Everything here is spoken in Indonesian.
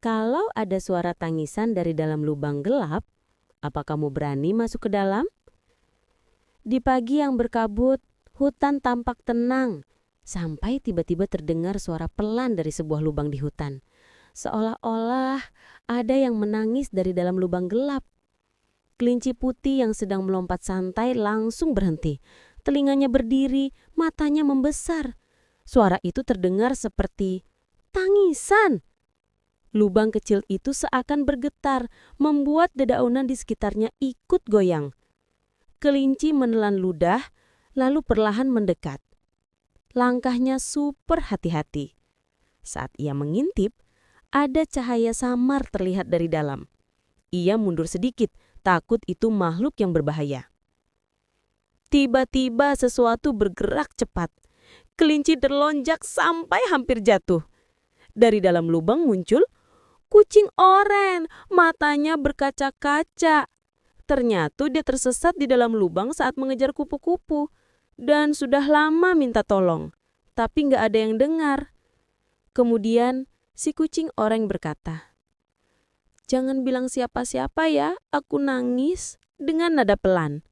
Kalau ada suara tangisan dari dalam lubang gelap, apa kamu berani masuk ke dalam? Di pagi yang berkabut, hutan tampak tenang, sampai tiba-tiba terdengar suara pelan dari sebuah lubang di hutan. Seolah-olah ada yang menangis dari dalam lubang gelap. Kelinci putih yang sedang melompat santai langsung berhenti. Telinganya berdiri, matanya membesar. Suara itu terdengar seperti tangisan. Lubang kecil itu seakan bergetar, membuat dedaunan di sekitarnya ikut goyang. Kelinci menelan ludah, lalu perlahan mendekat. Langkahnya super hati-hati. Saat ia mengintip, ada cahaya samar terlihat dari dalam. Ia mundur sedikit, takut itu makhluk yang berbahaya. Tiba-tiba sesuatu bergerak cepat. Kelinci terlonjak sampai hampir jatuh. Dari dalam lubang muncul kucing oranye, matanya berkaca-kaca. Ternyata dia tersesat di dalam lubang saat mengejar kupu-kupu. Dan sudah lama minta tolong, tapi nggak ada yang dengar. Kemudian si kucing oranye berkata, "Jangan bilang siapa-siapa ya, aku nangis," dengan nada pelan.